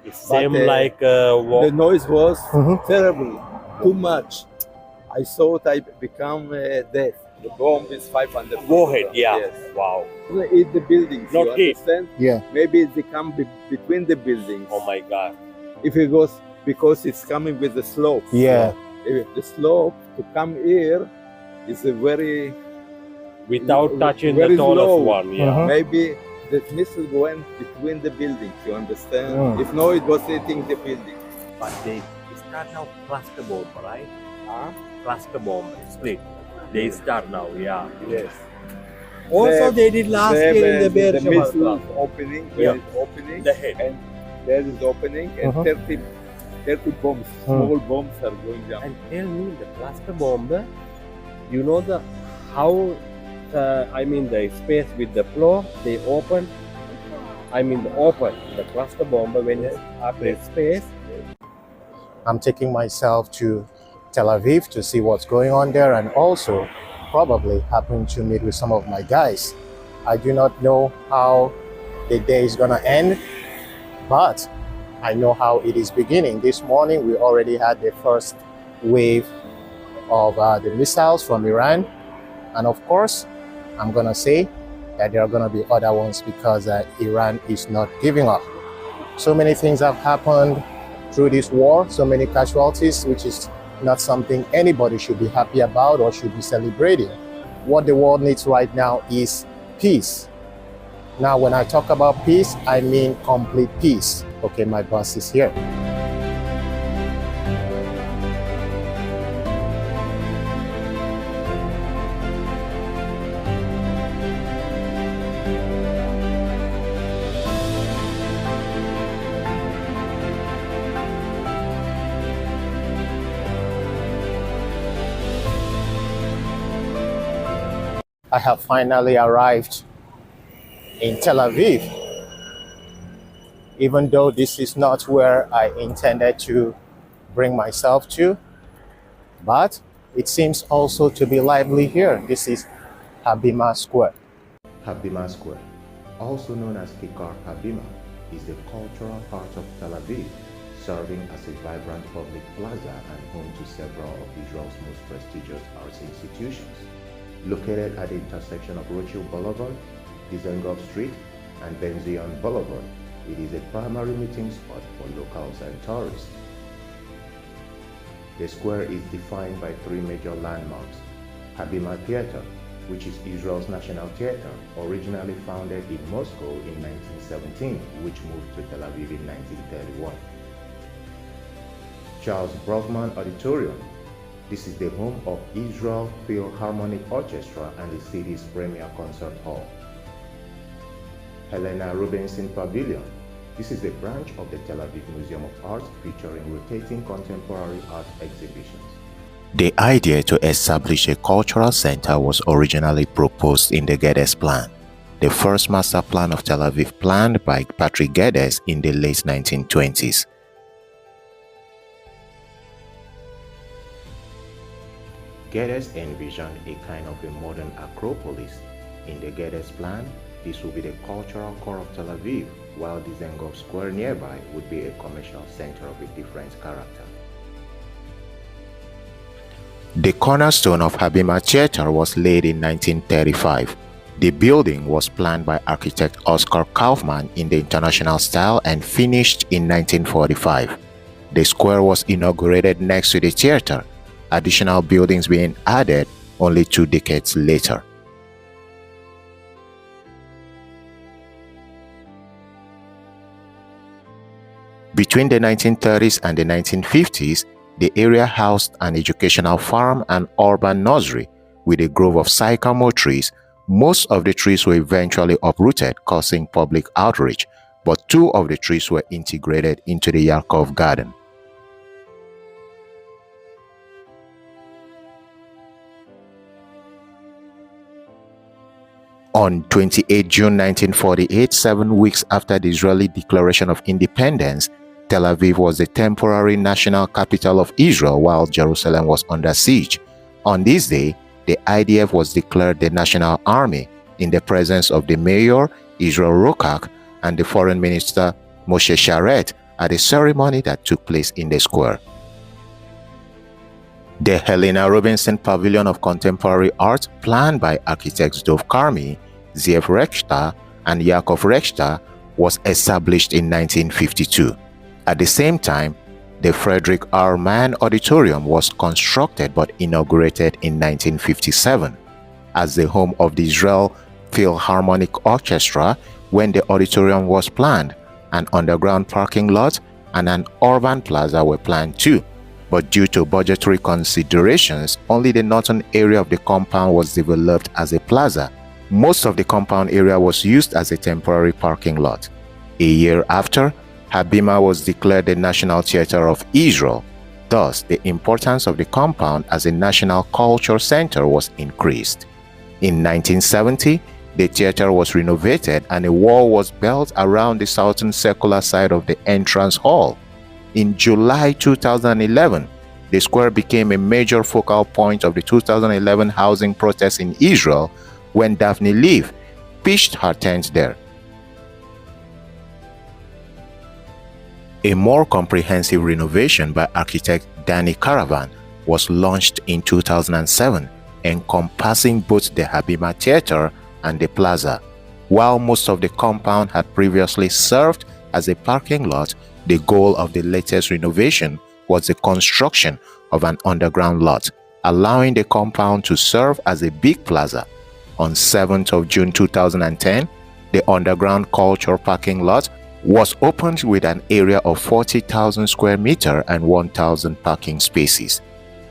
It seemed like the noise was terrible, too much. I thought I become deaf. The bomb is 500. warhead. Yeah. Yes. Wow. Hit the buildings. Not you hit. understand? Yeah. Maybe they come between the buildings. Oh my God. If it goes because it's coming with the slope. Yeah. If the slope to come here is a very Without touching very the tallest low. one. Yeah. Maybe the missile went between the buildings. You understand? If no, it was hitting the building. But they start now cluster bomb, right? Huh? Cluster bomb split. They start now. Yeah. Yes. Also, they did last year in the Bear the missile opening. There is opening. The head. And there is opening, and 30 bombs, small bombs are going down. And tell me, the cluster bomb, you know the how I mean the space with the floor they open. I mean the open the cluster bomb when it's after space. I'm taking myself to Tel Aviv to see what's going on there, and also probably happen to meet with some of my guys. I do not know how the day is gonna end, but I know how it is beginning. This morning we already had the first wave of the missiles from Iran, and of course I'm gonna say that there are gonna be other ones because Iran is not giving up. So many things have happened through this war, so many casualties, which is not something anybody should be happy about or should be celebrating. What the world needs right now is peace. Now, when I talk about peace, I mean complete peace. Okay, my boss is here. I have finally arrived in Tel Aviv, even though this is not where I intended to bring myself to, but it seems also to be lively here. This is Habima Square. Habima Square, also known as Kikar Habima, is the cultural part of Tel Aviv, serving as a vibrant public plaza and home to several of Israel's most prestigious arts institutions. Located at the intersection of Rothschild Boulevard, Dizengoff Street, and Ben Zion Boulevard, it is a primary meeting spot for locals and tourists. The square is defined by three major landmarks: Habima Theater, which is Israel's national theater, originally founded in Moscow in 1917, which moved to Tel Aviv in 1931. Charles Brugman Auditorium. This is the home of Israel Philharmonic Orchestra and the city's premier concert hall. Helena Rubinstein Pavilion. This is a branch of the Tel Aviv Museum of Art featuring rotating contemporary art exhibitions. The idea to establish a cultural center was originally proposed in the Geddes Plan, the first master plan of Tel Aviv planned by Patrick Geddes in the late 1920s. Geddes envisioned a kind of a modern acropolis. In the Geddes plan, this would be the cultural core of Tel Aviv, while the Dizengoff Square nearby would be a commercial center of a different character. The cornerstone of Habima Theater was laid in 1935. The building was planned by architect Oscar Kaufman in the international style and finished in 1945. The square was inaugurated next to the theater, additional buildings being added only 2 decades later. Between the 1930s and the 1950s, the area housed an educational farm and urban nursery with a grove of sycamore trees. Most of the trees were eventually uprooted, causing public outrage, but 2 of the trees were integrated into the Yarkov Garden. On 28 June 1948, 7 weeks after the Israeli Declaration of Independence, Tel Aviv was the temporary national capital of Israel while Jerusalem was under siege. On this day, the IDF was declared the national army in the presence of the mayor, Israel Rokach, and the foreign minister, Moshe Sharet, at a ceremony that took place in the square. The Helena Robinson Pavilion of Contemporary Art, planned by architects Dov Karmi, Zeev Rechter, and Yakov Rechter, was established in 1952. At the same time, the Frederick R. Mann Auditorium was constructed but inaugurated in 1957 as the home of the Israel Philharmonic Orchestra. When the auditorium was planned, an underground parking lot and an urban plaza were planned too, but due to budgetary considerations, only the northern area of the compound was developed as a plaza. Most of the compound area was used as a temporary parking lot. A year after, Habima was declared the National Theatre of Israel. Thus, the importance of the compound as a national culture center was increased. In 1970, the theater was renovated and a wall was built around the southern circular side of the entrance hall. In July 2011, the square became a major focal point of the 2011 housing protests in Israel when Daphne Leaf pitched her tent there. A more comprehensive renovation by architect Danny Caravan was launched in 2007, encompassing both the Habima Theatre and the plaza. While most of the compound had previously served as a parking lot, the goal of the latest renovation was the construction of an underground lot, allowing the compound to serve as a big plaza. On 7th of June 2010, the underground culture parking lot was opened with an area of 40,000 square meters and 1,000 parking spaces.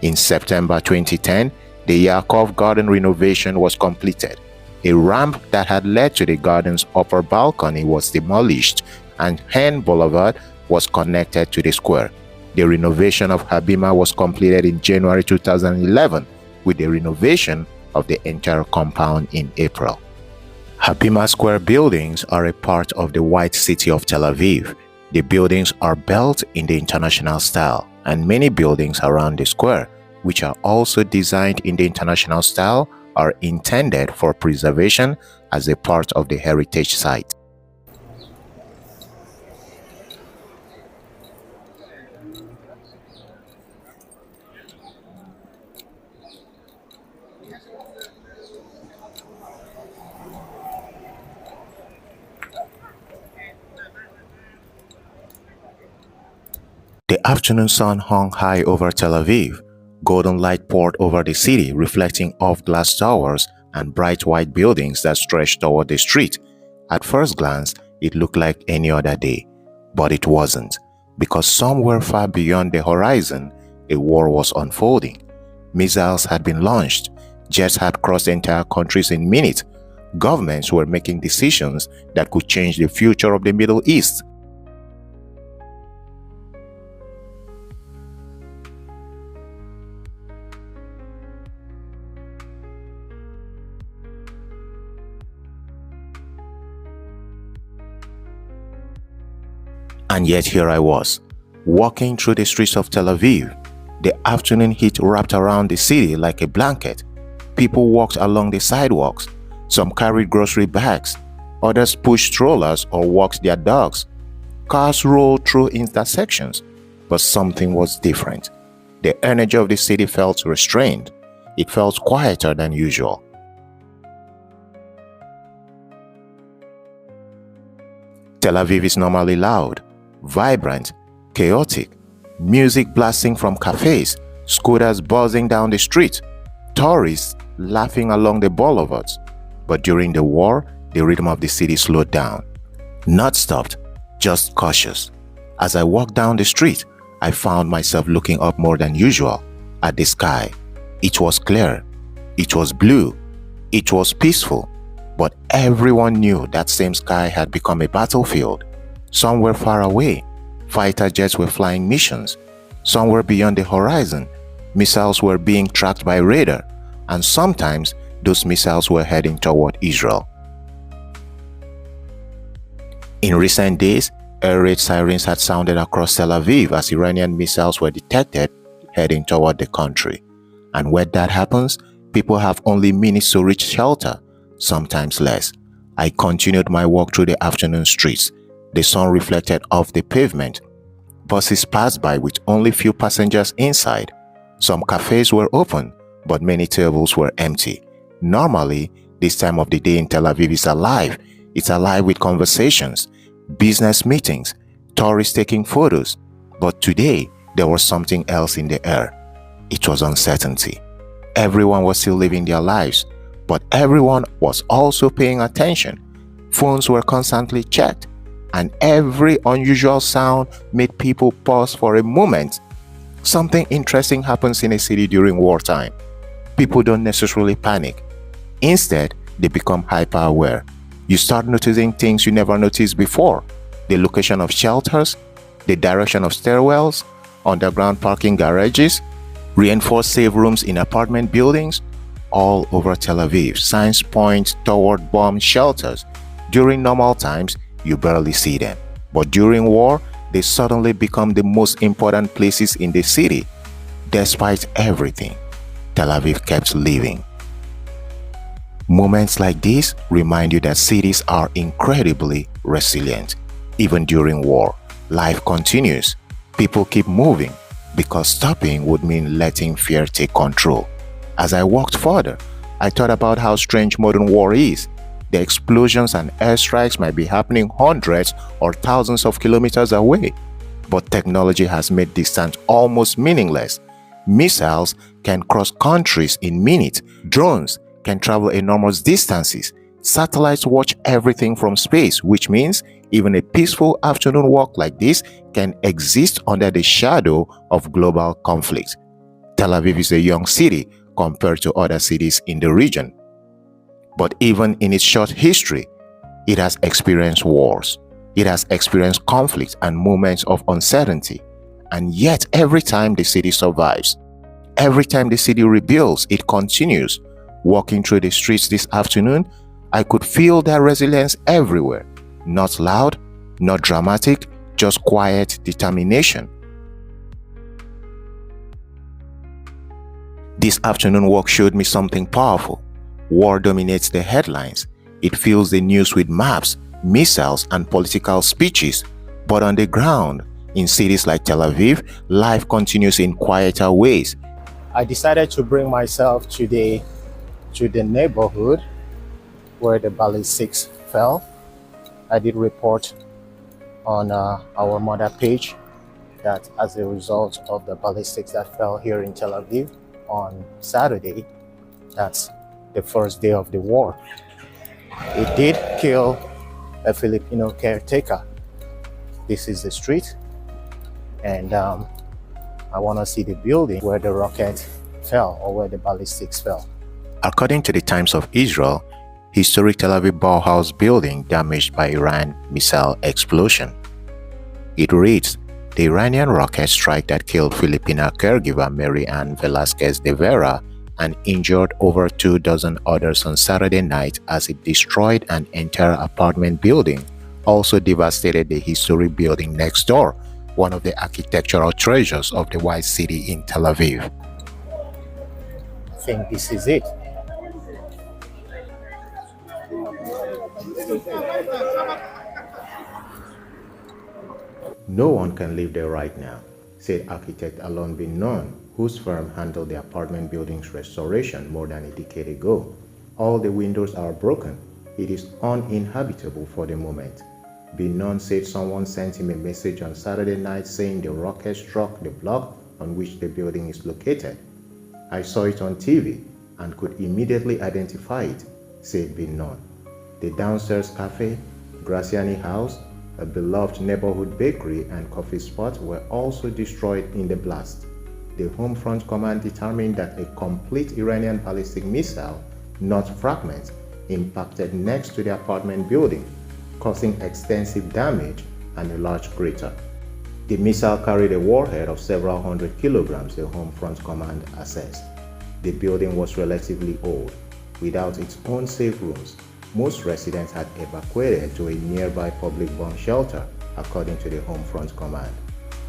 In September 2010, the Yaakov Garden renovation was completed. A ramp that had led to the garden's upper balcony was demolished and Hen Boulevard was connected to the square. The renovation of Habima was completed in January 2011 with the renovation of the entire compound in April. Habima Square buildings are a part of the White City of Tel Aviv. The buildings are built in the international style, and many buildings around the square, which are also designed in the international style, are intended for preservation as a part of the heritage site. The afternoon sun hung high over Tel Aviv. Golden light poured over the city, reflecting off glass towers and bright white buildings that stretched toward the street. At first glance, it looked like any other day, but it wasn't, because somewhere far beyond the horizon, a war was unfolding. Missiles had been launched, jets had crossed entire countries in minutes. Governments were making decisions that could change the future of the Middle East. And yet here I was, walking through the streets of Tel Aviv. The afternoon heat wrapped around the city like a blanket. People walked along the sidewalks. Some carried grocery bags. Others pushed strollers or walked their dogs. Cars rolled through intersections. But something was different. The energy of the city felt restrained. It felt quieter than usual. Tel Aviv is normally loud, vibrant, chaotic, music blasting from cafes, scooters buzzing down the street, tourists laughing along the boulevards. But during the war, the rhythm of the city slowed down. Not stopped, just cautious. As I walked down the street, I found myself looking up more than usual at the sky. It was clear, it was blue, it was peaceful, but everyone knew that same sky had become a battlefield. Somewhere far away, fighter jets were flying missions. Somewhere beyond the horizon, missiles were being tracked by radar, and sometimes those missiles were heading toward Israel. In recent days, air raid sirens had sounded across Tel Aviv as Iranian missiles were detected heading toward the country. And when that happens, people have only minutes to reach shelter, sometimes less. I continued my walk through the afternoon streets. The sun reflected off the pavement, Buses passed by with only few passengers inside. Some cafes were open, but many tables were empty. Normally, this time of the day in Tel Aviv is alive. It's alive with conversations, business meetings, tourists taking photos. But today, there was something else in the air. It was uncertainty. Everyone was still living their lives, but everyone was also paying attention. Phones were constantly checked, and every unusual sound made people pause for a moment. Something interesting happens in a city during wartime. People don't necessarily panic. Instead, they become hyper-aware. You start noticing things you never noticed before. The location of shelters, the direction of stairwells, underground parking garages, reinforced safe rooms in apartment buildings. All over Tel Aviv, signs point toward bomb shelters. During normal times, you barely see them. But during war, they suddenly become the most important places in the city. Despite everything, Tel Aviv kept living. Moments like this remind you that cities are incredibly resilient. Even during war, life continues. People keep moving because stopping would mean letting fear take control. As I walked further, I thought about how strange modern war is. The explosions and airstrikes might be happening hundreds or thousands of kilometers away, but technology has made distance almost meaningless. Missiles can cross countries in minutes. Drones can travel enormous distances. Satellites watch everything from space, which means even a peaceful afternoon walk like this can exist under the shadow of global conflict. Tel Aviv is a young city compared to other cities in the region. But even in its short history, it has experienced wars. It has experienced conflict and moments of uncertainty. And yet, every time the city survives, every time the city rebuilds, it continues. Walking through the streets this afternoon, I could feel that resilience everywhere. Not loud, not dramatic, just quiet determination. This afternoon walk showed me something powerful. War dominates the headlines. It fills the news with maps, missiles, and political speeches. But on the ground, in cities like Tel Aviv, life continues in quieter ways. I decided to bring myself today to the neighborhood where the ballistics fell. I did report on our mother page that as a result of the ballistics that fell here in Tel Aviv on Saturday, that's the first day of the war, it did kill a Filipino caretaker. This is the street, and I want to see the building where the rocket fell or where the ballistics fell. According to the Times of Israel, historic Tel Aviv Bauhaus building damaged by Iran missile explosion. It reads, the Iranian rocket strike that killed Filipina caregiver Mary Ann Velasquez de Vera and injured over 24 others on Saturday night as it destroyed an entire apartment building, also devastated the historic building next door, one of the architectural treasures of the White City in Tel Aviv. I think this is it. No one can live there right now, said architect Alon Bin Nun, whose firm handled the apartment building's restoration more than a decade ago. All the windows are broken. It is uninhabitable for the moment. Bin Nun said someone sent him a message on Saturday night saying the rocket struck the block on which the building is located. I saw it on TV and could immediately identify it, said Bin Nun. The downstairs cafe, Graziani House, a beloved neighborhood bakery and coffee spot were also destroyed in the blast. The Home Front Command determined that a complete Iranian ballistic missile, not fragments, impacted next to the apartment building, causing extensive damage and a large crater. The missile carried a warhead of several hundred kilograms, the Home Front Command assessed. The building was relatively old, without its own safe rooms. Most residents had evacuated to a nearby public bomb shelter, according to the Home Front Command.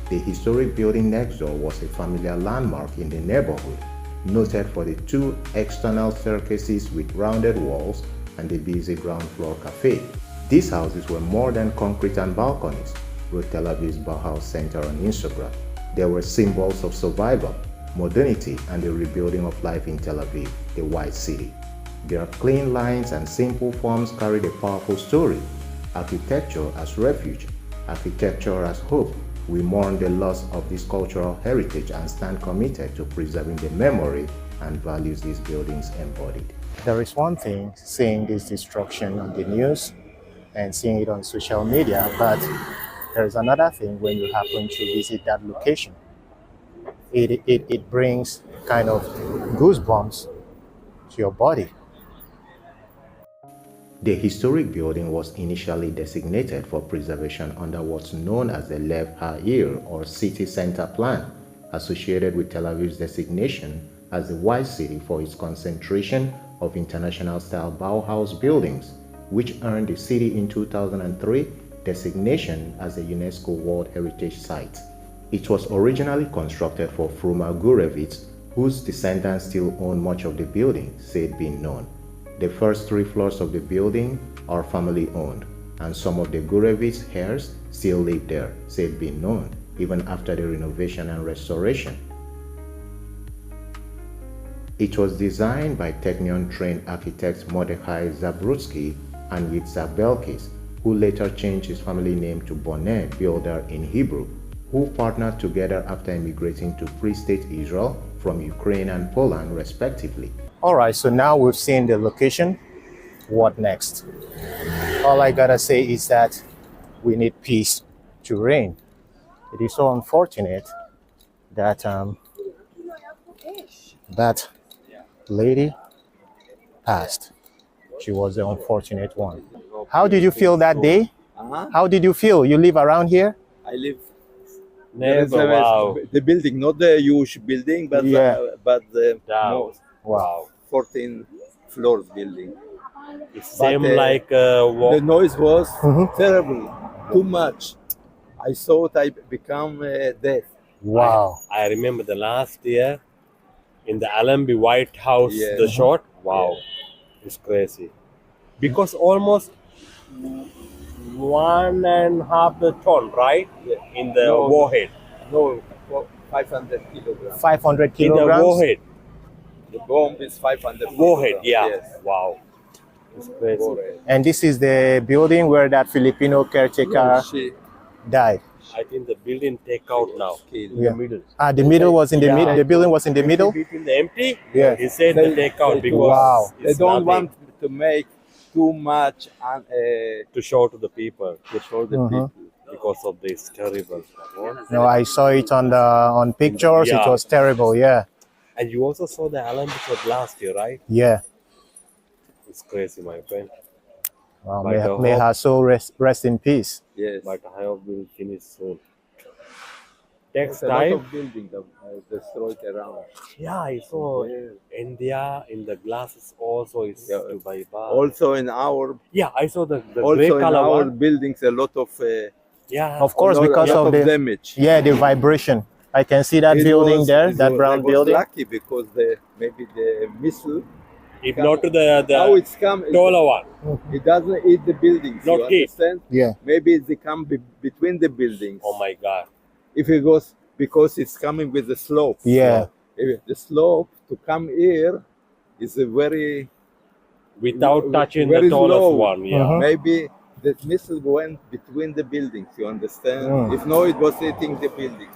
The historic building next door was a familiar landmark in the neighborhood, noted for the two external staircases with rounded walls and the busy ground floor cafe. These houses were more than concrete and balconies. wrote Tel Aviv's Bauhaus Center on Instagram. They were symbols of survival, modernity, and the rebuilding of life in Tel Aviv, the white city. Their clean lines and simple forms carried a powerful story. Architecture as refuge, architecture as hope. We mourn the loss of this cultural heritage and stand committed to preserving the memory and values these buildings embodied. There is one thing seeing this destruction on the news and seeing it on social media, but there is another thing when you happen to visit that location. It brings kind of goosebumps to your body. The historic building was initially designated for preservation under what's known as the Lev Ha'ir or City Center Plan, associated with Tel Aviv's designation as the White City for its concentration of international-style Bauhaus buildings, which earned the city in 2003 designation as a UNESCO World Heritage Site. It was originally constructed for Fruma Gurevitz, whose descendants still own much of the building, said being known. The first 3 floors of the building are family-owned, and some of the Gurevitz heirs still live there, said being known, even after the renovation and restoration. It was designed by Technion-trained architects Mordechai Zabrutsky and Yitzhak Belkis, who later changed his family name to Bonnet Builder in Hebrew, who partnered together after immigrating to Free State Israel from Ukraine and Poland, respectively. All right, so now we've seen the location. What next? All I gotta say is that we need peace to reign. It is so unfortunate that that lady passed. She was the unfortunate one. How did you feel that day? How did you feel? You live around here? I live Never, wow. the building, not the huge building, but but the most, Wow. 14 floors building. It seemed like The noise was terrible, too much. I thought I become deaf. Wow. I remember the last year in the Allenby White House, Yeah. the shot. Wow, it's crazy. Because almost 1.5 ton, right? In the No. warhead. No, 500 kilograms. 500 In the kilograms? warhead. The bomb is 500 Warhead, kilograms. yeah. Yes. Wow. It's crazy. Warhead. And this is the building where that Filipino caretaker She died. I think the building take out now. killed. Yeah. The middle. The middle was in the Yeah. middle. The building was in the middle. Between the empty, Yeah. he said the take out because Wow. They it's don't nothing want to make too much and to show to the people to show the Mhm. people. because of this terrible. No, I saw it on pictures. Yeah. It was terrible. Yeah. And you also saw the Olympics of last year, right? Yeah. It's crazy, my friend. Wow, But I may hope- her soul rest in peace. Yes. But I hope we'll finish soon. Takes There's a lot time. of buildings destroyed around. Yeah, I saw Yeah. India in the glasses also is Yeah. to buy bar. Also in our Yeah, I saw the gray also in color our one. buildings a lot of Yeah, Of course, a lot because of the damage. the vibration. I can see that It building was- there, it that was- brown I was building. lucky because maybe the missile. if not to the How it's come? taller one. It doesn't hit the buildings. Not you hit. understand? Yeah. Maybe they come between the buildings. Oh my God! If it goes because it's coming with the slope. Yeah. If the slope to come here is a very Without touching the very tallest slow. one, yeah. Mhm. maybe the missile went between the buildings. You understand? Mm. If no, it was hitting the building.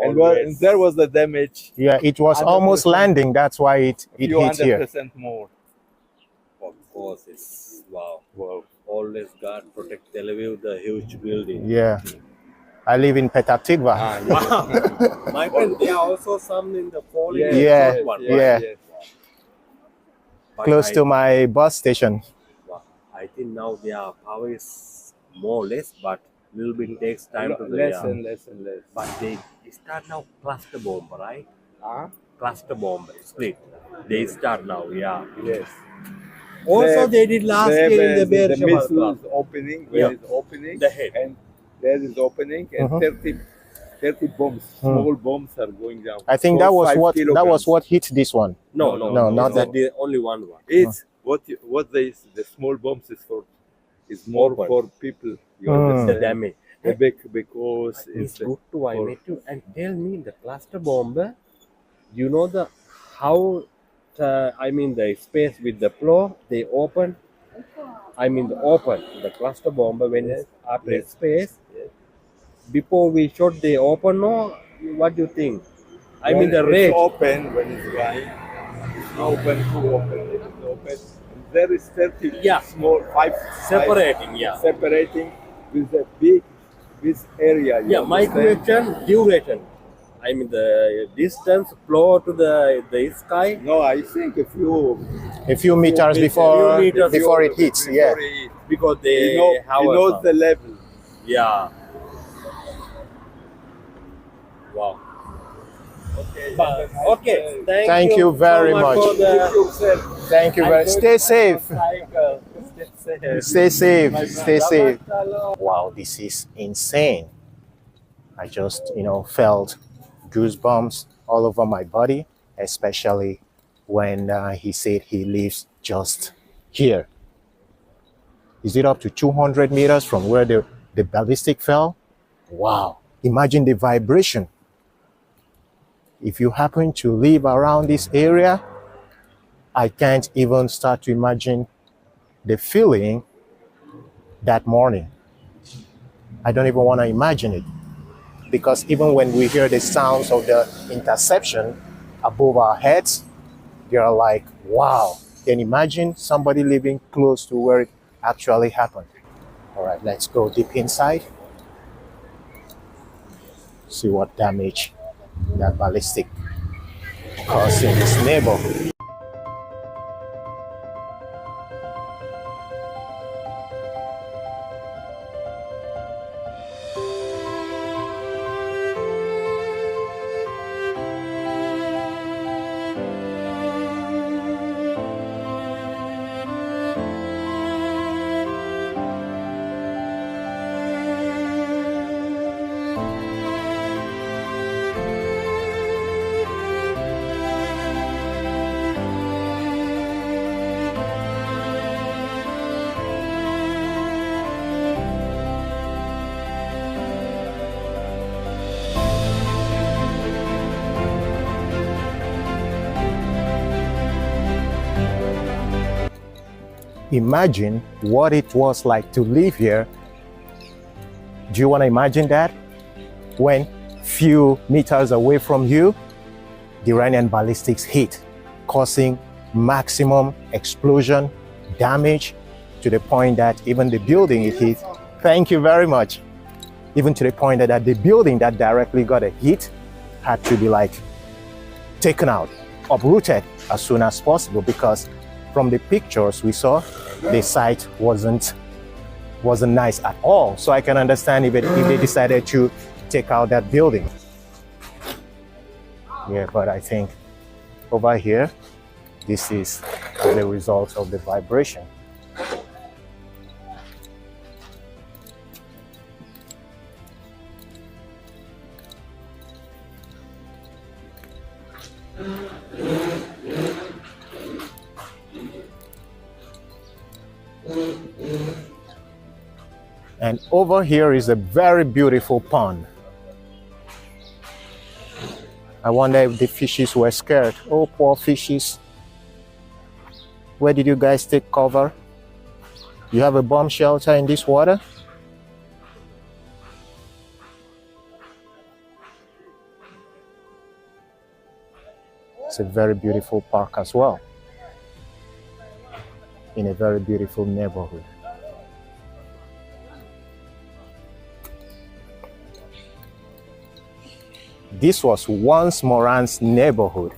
And Always. there was the damage. Yeah, it was 100%. almost landing. That's why it Few hit here. 100% more. Of course, it's wow. Well, always God protect Tel Aviv, the huge building. Yeah. I live in Petah Tikva. Wow. My friend, there are also some in the falling. Yeah, short one, yeah. Yes. But Close I- to my bus station. Wow. I think now their power is more or less, but little bit takes time to the Less and less and less. But they start now cluster bomb, right? Huh? Cluster bomb split. They start now, yeah. Yes. Also, they did last year in the Beer the Shema missile club. is opening. Yeah. There is opening. The head. And there is opening, and Mhm. 30 bombs, small bombs are going down. I think 4, that was 5 what kilograms. hit this one. No, not it's that. the only one. It's what the small bombs is for. Is more Open. for people. You Mm. The understand? damage. because It's it's good to I for met you and tell me the cluster bomb. You know the how I mean the space with the floor they open. I mean the open the cluster bomb when yes, it's after yes, its space yes. before we shot they open. No, what do you think? I mean When the it's rate. open, when it's going, it's open to open. It's open. And there is 30 Yeah. small five Separating, yeah. separating with a big this area. You Yeah, my understand? question duration. I mean the distance floor to the sky. No, I think A few meters Few meters before it hits. Yeah. before he, Because he, they have he a knows sound. the level. Yeah. Wow. Okay. But, okay. Thank you very so much much. for the. Yourself. Thank you very. Stay safe. Stay safe. Stay safe. Wow, this is insane. I just, felt goosebumps all over my body, especially when he said he lives just here. Is it up to 200 meters from where the ballistic fell? Wow. Imagine the vibration. If you happen to live around this area, I can't even start to imagine the feeling that morning. I don't even want to imagine it. Because even when we hear the sounds of the interception above our heads, you're like, wow. Can you imagine somebody living close to where it actually happened? All right, let's go deep inside. See what damage that ballistic caused in this neighborhood. Imagine what it was like to live here. Do you want to imagine that? When few meters away from you, the Iranian ballistics hit, causing maximum explosion, damage, to the point that even the building it hit, thank you very much, even to the point that the building that directly got a hit had to be taken out, uprooted as soon as possible, because from the pictures we saw, the site wasn't nice at all. So I can understand if they decided to take out that building. Yeah, but I think over here, this is the result of the vibration. And over here is a very beautiful pond. I wonder if the fishes were scared. Oh, poor fishes. Where did you guys take cover? You have a bomb shelter in this water? It's a very beautiful park as well, in a very beautiful neighborhood. This was once Moran's neighborhood.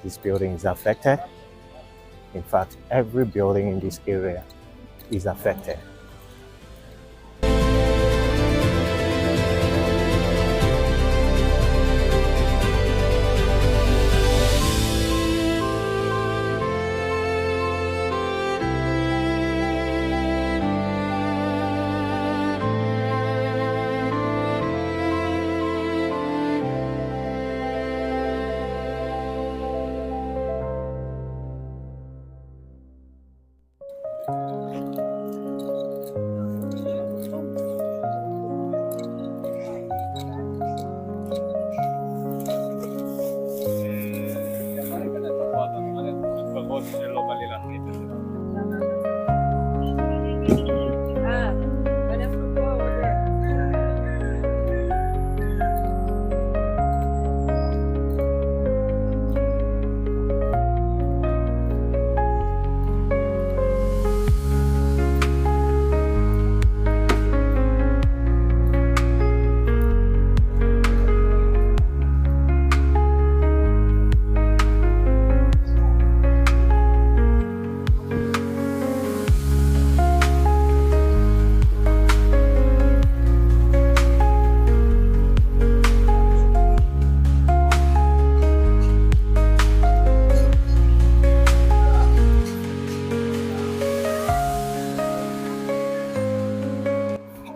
This building is affected. In fact, every building in this area is affected.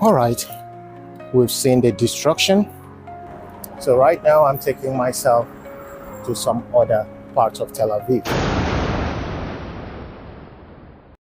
All right, we've seen the destruction. So right now I'm taking myself to some other parts of Tel Aviv.